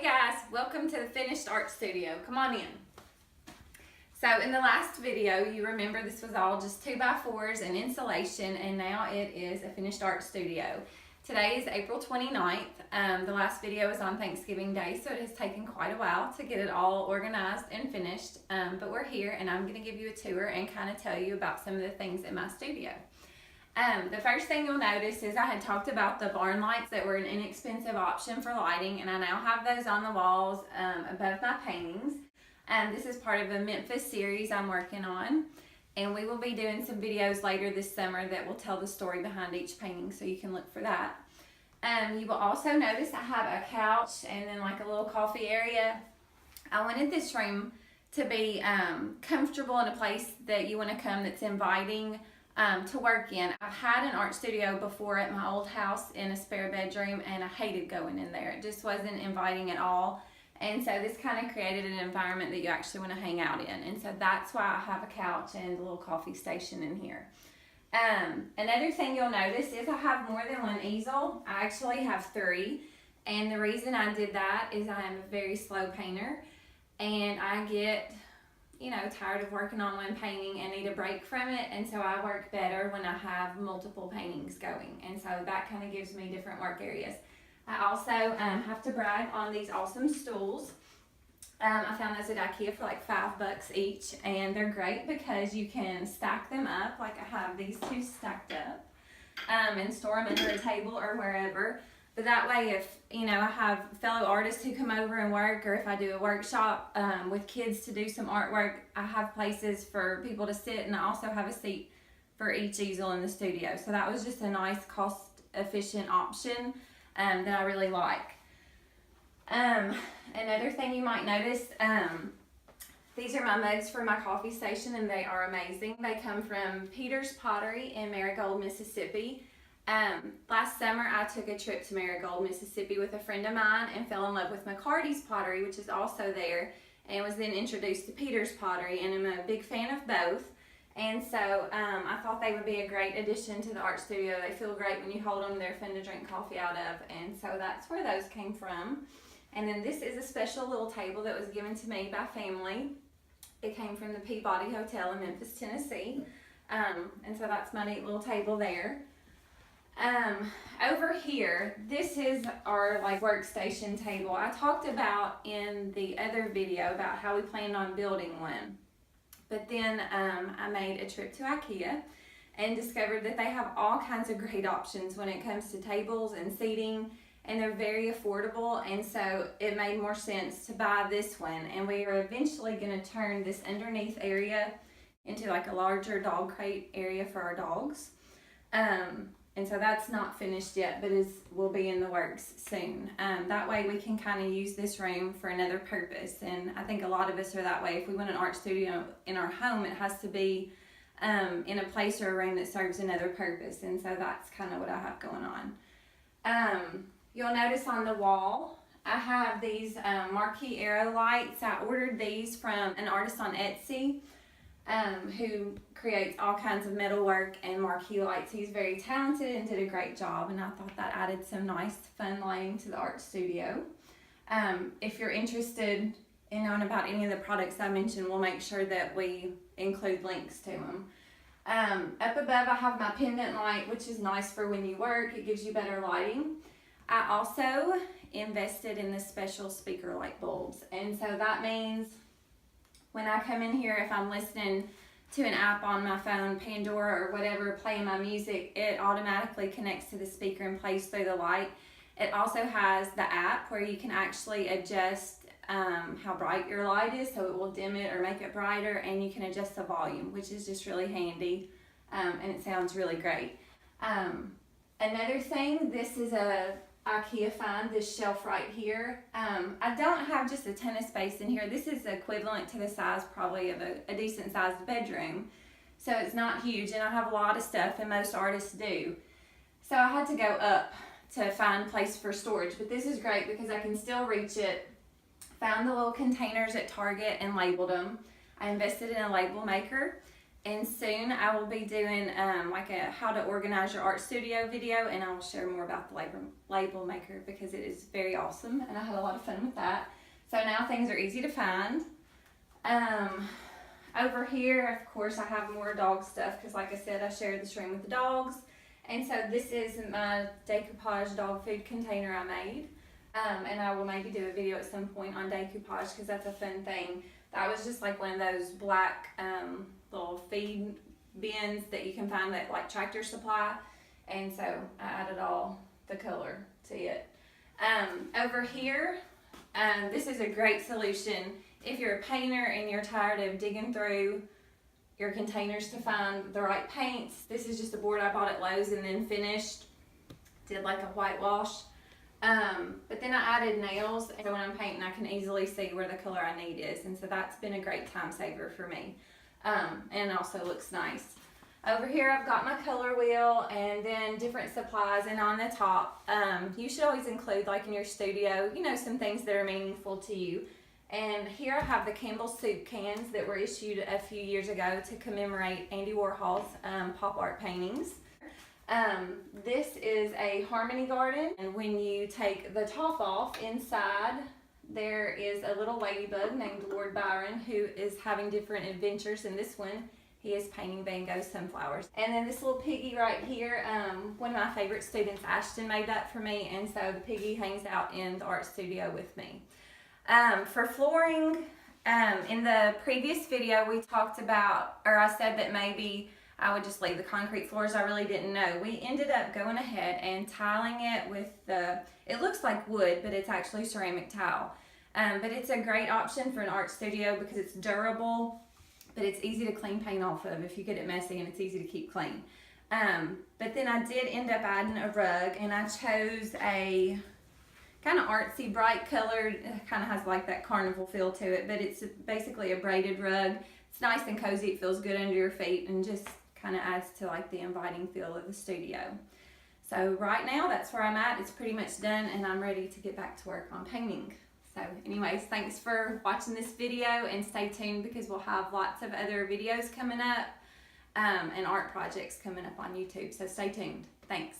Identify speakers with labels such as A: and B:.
A: guys, welcome to the finished art studio. Come on in. So in the last video, you remember this was all just 2x4s and insulation, and now it is a finished art studio. Today is April 29th. The last video was on Thanksgiving Day, so it has taken quite a while to get it all organized and finished. But we're here, and I'm going to give you a tour and kind of tell you about some of the things in my studio. The first thing you'll notice is I had talked about the barn lights that were an inexpensive option for lighting, and I now have those on the walls above my paintings. This is part of a Memphis series I'm working on, and we will be doing some videos later this summer that will tell the story behind each painting, so you can look for that. You will also notice I have a couch and then like a little coffee area. I wanted this room to be comfortable in a place that you want to come that's inviting to work in. I've had an art studio before at my old house in a spare bedroom, and I hated going in there. It just wasn't inviting at all. And so this kind of created an environment that you actually want to hang out in. And so that's why I have a couch and a little coffee station in here. Another thing you'll notice is I have more than one easel. I actually have 3. And the reason I did that is I am a very slow painter, and I get tired of working on one painting and need a break from it, and so I work better when I have multiple paintings going, and so that kind of gives me different work areas. I also have to brag on these awesome stools. I found those at Ikea for like $5 each, and they're great because you can stack them up. Like I have these 2 stacked up and store them under a table or wherever. But that way, if I have fellow artists who come over and work, or if I do a workshop with kids to do some artwork, I have places for people to sit, and I also have a seat for each easel in the studio. So that was just a nice cost-efficient option that I really like. Another thing you might notice, these are my mugs for my coffee station, and they are amazing. They come from Peter's Pottery in Marigold, Mississippi. Last summer I took a trip to Marigold, Mississippi with a friend of mine and fell in love with McCarty's Pottery, which is also there, and was then introduced to Peter's Pottery, and I'm a big fan of both. And so I thought they would be a great addition to the art studio. They feel great when you hold them. They're fun to drink coffee out of, and so that's where those came from. And then this is a special little table that was given to me by family. It came from the Peabody Hotel in Memphis, Tennessee, and so that's my neat little table there. Over here, this is our workstation table. I talked about in the other video about how we planned on building one, but then I made a trip to Ikea and discovered that they have all kinds of great options when it comes to tables and seating, and they're very affordable, and so it made more sense to buy this one. And we are eventually going to turn this underneath area into like a larger dog crate area for our dogs. And so that's not finished yet, but will be in the works soon. That way we can kind of use this room for another purpose. And I think a lot of us are that way. If we want an art studio in our home, it has to be in a place or a room that serves another purpose. And so that's kind of what I have going on. You'll notice on the wall, I have these marquee arrow lights. I ordered these from an artist on Etsy who creates all kinds of metalwork and marquee lights. He's very talented and did a great job, and I thought that added some nice fun lighting to the art studio. If you're interested in knowing about any of the products I mentioned, we'll make sure that we include links to them. Up above I have my pendant light, which is nice for when you work. It gives you better lighting. I also invested in the special speaker light bulbs, and so that means when I come in here, if I'm listening to an app on my phone, Pandora or whatever, playing my music, it automatically connects to the speaker and plays through the light. It also has the app where you can actually adjust how bright your light is, so it will dim it or make it brighter, and you can adjust the volume, which is just really handy, and it sounds really great. Another thing, this is a Ikea find, this shelf right here. I don't have just a ton of space in here. This is equivalent to the size probably of a decent sized bedroom, so it's not huge, and I have a lot of stuff, and most artists do. So I had to go up to find place for storage, but this is great because I can still reach it. Found the little containers at Target and labeled them. I invested in a label maker, And soon I will be doing like a how to organize your art studio video, and I will share more about the label maker because it is very awesome and I had a lot of fun with that. So now things are easy to find. Over here, of course, I have more dog stuff because like I said, I share this room with the dogs. And so this is my decoupage dog food container I made. And I will maybe do a video at some point on decoupage because that's a fun thing. That was just like one of those black little feed bins that you can find at like Tractor Supply. And so I added all the color to it. Over here, this is a great solution if you're a painter and you're tired of digging through your containers to find the right paints. This is just a board I bought at Lowe's and then finished. Did like a whitewash. But then I added nails, so when I'm painting I can easily see where the color I need is, and so that's been a great time saver for me. And also looks nice. Over here I've got my color wheel and then different supplies, and on the top, you should always include, like in your studio, you know, some things that are meaningful to you. And here I have the Campbell soup cans that were issued a few years ago to commemorate Andy Warhol's pop art paintings. This is a harmony garden, and when you take the top off, inside there is a little ladybug named Lord Byron who is having different adventures. In this one, he is painting Van Gogh sunflowers. And then this little piggy right here, one of my favorite students, Ashton, made that for me, and so the piggy hangs out in the art studio with me. For flooring, in the previous video we talked about, or I said that maybe I would just leave the concrete floors. I really didn't know. We ended up going ahead and tiling it with it looks like wood, but it's actually ceramic tile. But it's a great option for an art studio because it's durable, but it's easy to clean paint off of if you get it messy, and it's easy to keep clean. But then I did end up adding a rug, and I chose a kind of artsy, bright colored, kind of has like that carnival feel to it, but it's basically a braided rug. It's nice and cozy, it feels good under your feet, and just kind of adds to like the inviting feel of the studio. So right now that's where I'm at. It's pretty much done and I'm ready to get back to work on painting. So anyways, thanks for watching this video, and stay tuned because we'll have lots of other videos coming up and art projects coming up on YouTube. So stay tuned. Thanks.